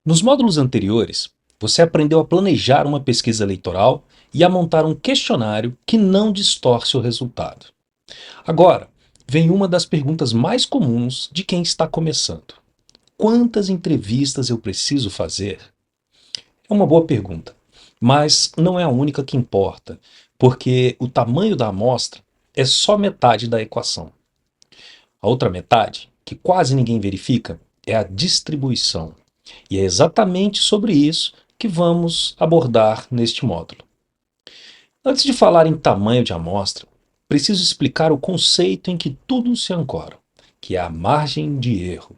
Nos módulos anteriores, você aprendeu a planejar uma pesquisa eleitoral e a montar um questionário que não distorce o resultado. Agora, vem uma das perguntas mais comuns de quem está começando: quantas entrevistas eu preciso fazer? É uma boa pergunta, mas não é a única que importa, porque o tamanho da amostra é só metade da equação. A outra metade, que quase ninguém verifica, é a distribuição. E é exatamente sobre isso que vamos abordar neste módulo. Antes de falar em tamanho de amostra, preciso explicar o conceito em que tudo se ancora, que é a margem de erro.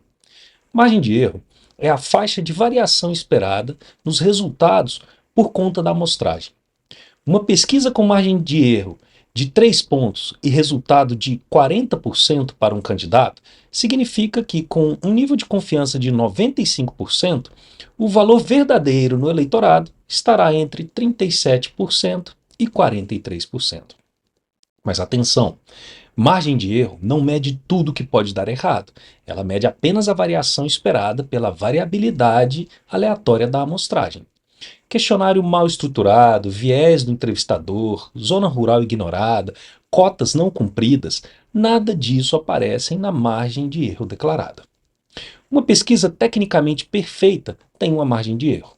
Margem de erro é a faixa de variação esperada nos resultados por conta da amostragem. Uma pesquisa com margem de erro de 3 pontos e resultado de 40% para um candidato significa que, com um nível de confiança de 95%, o valor verdadeiro no eleitorado estará entre 37% e 43%. Mas atenção, margem de erro não mede tudo que pode dar errado. Ela mede apenas a variação esperada pela variabilidade aleatória da amostragem. Questionário mal estruturado, viés do entrevistador, zona rural ignorada, cotas não cumpridas, nada disso aparecem na margem de erro declarada. Uma pesquisa tecnicamente perfeita tem uma margem de erro.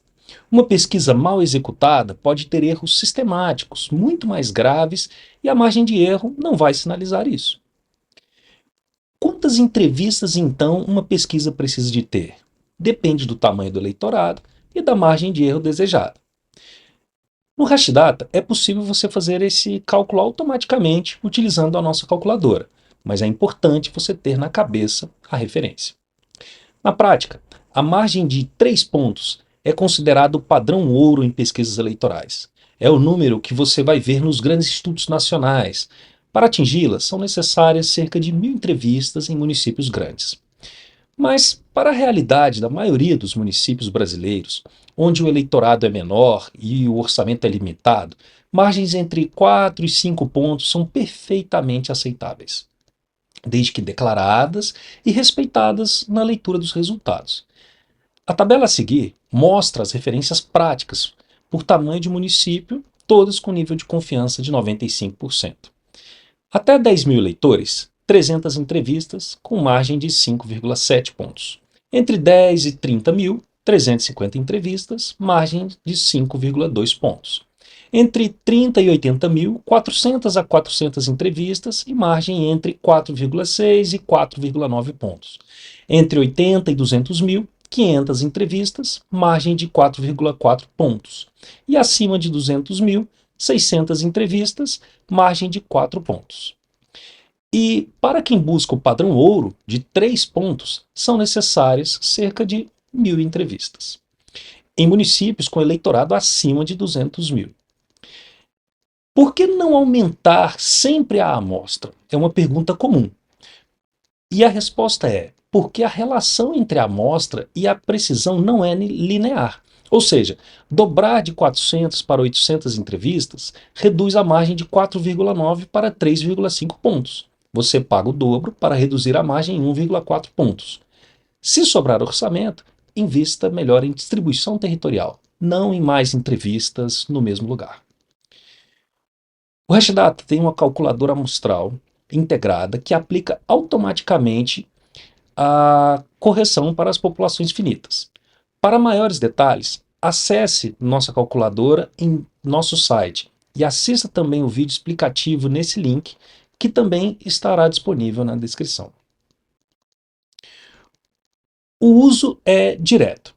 Uma pesquisa mal executada pode ter erros sistemáticos, muito mais graves, e a margem de erro não vai sinalizar isso. Quantas entrevistas, então, uma pesquisa precisa de ter? Depende do tamanho do eleitorado e da margem de erro desejada. No Hashdata, é possível você fazer esse cálculo automaticamente utilizando a nossa calculadora, mas é importante você ter na cabeça a referência. Na prática, a margem de 3 pontos é considerado o padrão ouro em pesquisas eleitorais. É o número que você vai ver nos grandes institutos nacionais. Para atingi-la, são necessárias cerca de 1.000 entrevistas em municípios grandes. Mas, para a realidade da maioria dos municípios brasileiros, onde o eleitorado é menor e o orçamento é limitado, margens entre 4 e 5 pontos são perfeitamente aceitáveis, desde que declaradas e respeitadas na leitura dos resultados. A tabela a seguir mostra as referências práticas por tamanho de município, todas com nível de confiança de 95%. Até 10.000 eleitores, 300 entrevistas com margem de 5,7 pontos. Entre 10 e 30 mil, 350 entrevistas, margem de 5,2 pontos. Entre 30 e 80 mil, 400 a 400 entrevistas e margem entre 4,6 e 4,9 pontos. Entre 80 e 200 mil, 500 entrevistas, margem de 4,4 pontos. E acima de 200 mil, 600 entrevistas, margem de 4 pontos. E para quem busca o padrão ouro de 3 pontos, são necessárias cerca de 1.000 entrevistas, em municípios com eleitorado acima de 200 mil. Por que não aumentar sempre a amostra? É uma pergunta comum. E a resposta é: porque a relação entre a amostra e a precisão não é linear. Ou seja, dobrar de 400 para 800 entrevistas reduz a margem de 4,9 para 3,5 pontos. Você paga o dobro para reduzir a margem em 1,4 pontos. Se sobrar orçamento, invista melhor em distribuição territorial, não em mais entrevistas no mesmo lugar. O Hashdata tem uma calculadora amostral integrada que aplica automaticamente a correção para as populações finitas. Para maiores detalhes, acesse nossa calculadora em nosso site e assista também o vídeo explicativo nesse link, que também estará disponível na descrição. O uso é direto.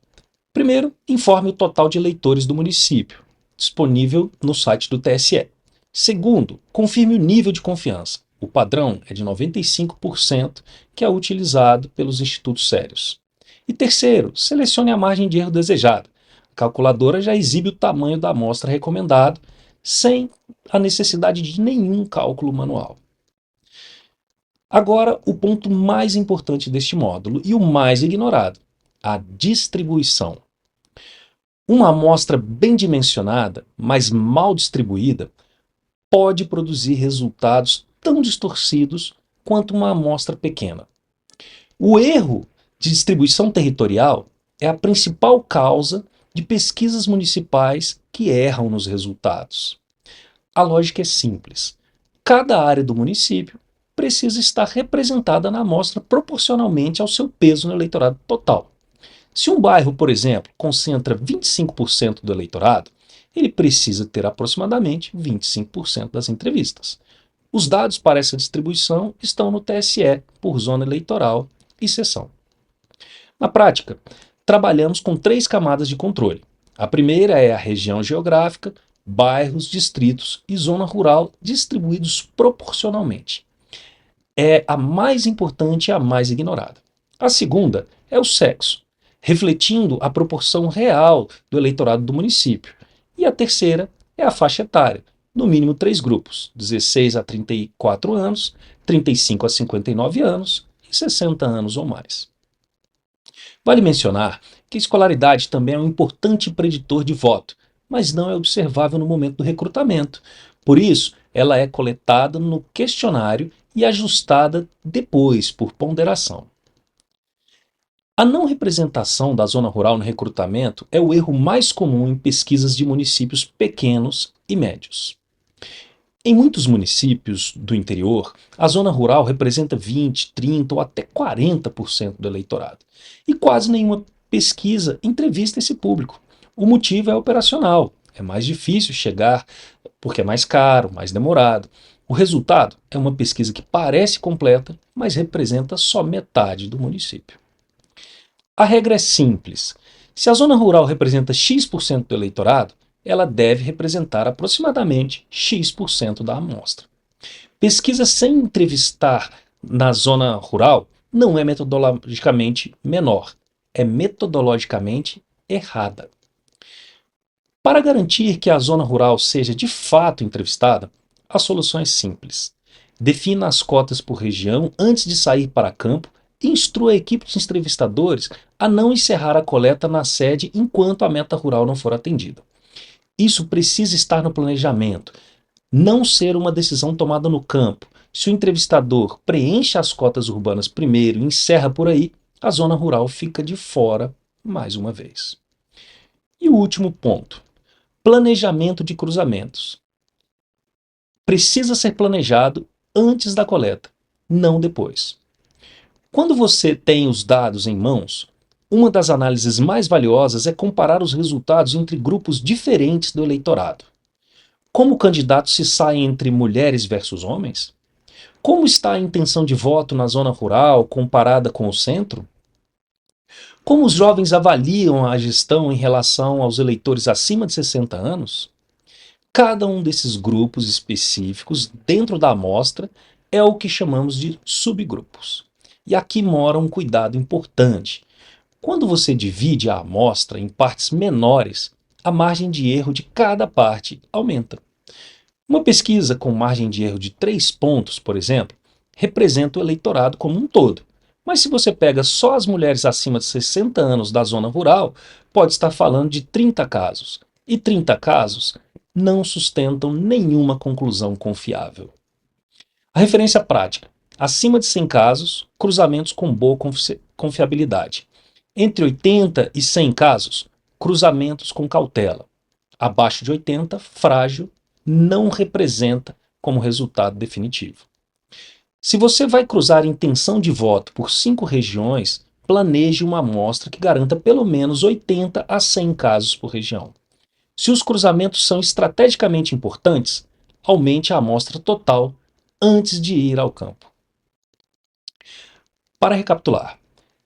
Primeiro, informe o total de eleitores do município, disponível no site do TSE. Segundo, confirme o nível de confiança. O padrão é de 95%, que é utilizado pelos institutos sérios. E terceiro, selecione a margem de erro desejada. A calculadora já exibe o tamanho da amostra recomendado, sem a necessidade de nenhum cálculo manual. Agora, o ponto mais importante deste módulo e o mais ignorado: a distribuição. Uma amostra bem dimensionada, mas mal distribuída, pode produzir resultados tão distorcidos quanto uma amostra pequena. O erro de distribuição territorial é a principal causa de pesquisas municipais que erram nos resultados. A lógica é simples. Cada área do município precisa estar representada na amostra proporcionalmente ao seu peso no eleitorado total. Se um bairro, por exemplo, concentra 25% do eleitorado, ele precisa ter aproximadamente 25% das entrevistas. Os dados para essa distribuição estão no TSE, por zona eleitoral e seção. Na prática, trabalhamos com 3 camadas de controle. A primeira é a região geográfica, bairros, distritos e zona rural distribuídos proporcionalmente. É a mais importante e a mais ignorada. A segunda é o sexo, refletindo a proporção real do eleitorado do município. E a terceira é a faixa etária, no mínimo 3 grupos: 16 a 34 anos, 35 a 59 anos e 60 anos ou mais. Vale mencionar que a escolaridade também é um importante preditor de voto, mas não é observável no momento do recrutamento. Por isso, ela é coletada no questionário e ajustada depois por ponderação. A não representação da zona rural no recrutamento é o erro mais comum em pesquisas de municípios pequenos e médios. Em muitos municípios do interior, a zona rural representa 20, 30 ou até 40% do eleitorado. E quase nenhuma pesquisa entrevista esse público. O motivo é operacional. É mais difícil chegar porque é mais caro, mais demorado. O resultado é uma pesquisa que parece completa, mas representa só metade do município. A regra é simples. Se a zona rural representa X% do eleitorado, ela deve representar aproximadamente X% da amostra. Pesquisa sem entrevistar na zona rural não é metodologicamente menor, é metodologicamente errada. Para garantir que a zona rural seja de fato entrevistada, a solução é simples. Defina as cotas por região antes de sair para campo e instrua a equipe de entrevistadores a não encerrar a coleta na sede enquanto a meta rural não for atendida. Isso precisa estar no planejamento, não ser uma decisão tomada no campo. Se o entrevistador preenche as cotas urbanas primeiro e encerra por aí, a zona rural fica de fora mais uma vez. E o último ponto: planejamento de cruzamentos. Precisa ser planejado antes da coleta, não depois. Quando você tem os dados em mãos, uma das análises mais valiosas é comparar os resultados entre grupos diferentes do eleitorado. Como o candidato se sai entre mulheres versus homens? Como está a intenção de voto na zona rural comparada com o centro? Como os jovens avaliam a gestão em relação aos eleitores acima de 60 anos? Cada um desses grupos específicos dentro da amostra é o que chamamos de subgrupos. E aqui mora um cuidado importante. Quando você divide a amostra em partes menores, a margem de erro de cada parte aumenta. Uma pesquisa com margem de erro de 3 pontos, por exemplo, representa o eleitorado como um todo. Mas se você pega só as mulheres acima de 60 anos da zona rural, pode estar falando de 30 casos. E 30 casos não sustentam nenhuma conclusão confiável. A referência prática: acima de 100 casos, cruzamentos com boa confiabilidade. Entre 80 e 100 casos, cruzamentos com cautela. Abaixo de 80, frágil, não representa como resultado definitivo. Se você vai cruzar intenção de voto por 5 regiões, planeje uma amostra que garanta pelo menos 80 a 100 casos por região. Se os cruzamentos são estrategicamente importantes, aumente a amostra total antes de ir ao campo. Para recapitular,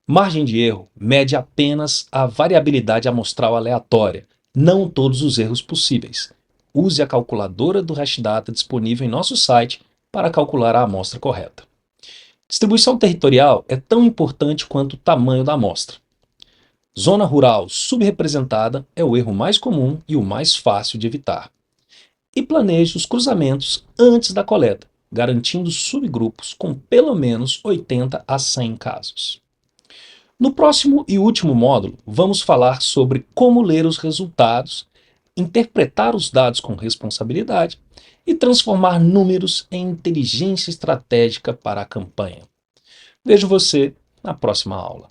margem de erro mede apenas a variabilidade amostral aleatória, não todos os erros possíveis. Use a calculadora do Hashdata disponível em nosso site para calcular a amostra correta. Distribuição territorial é tão importante quanto o tamanho da amostra. Zona rural subrepresentada é o erro mais comum e o mais fácil de evitar. E planeje os cruzamentos antes da coleta, garantindo subgrupos com pelo menos 80 a 100 casos. No próximo e último módulo, vamos falar sobre como ler os resultados, interpretar os dados com responsabilidade e transformar números em inteligência estratégica para a campanha. Vejo você na próxima aula.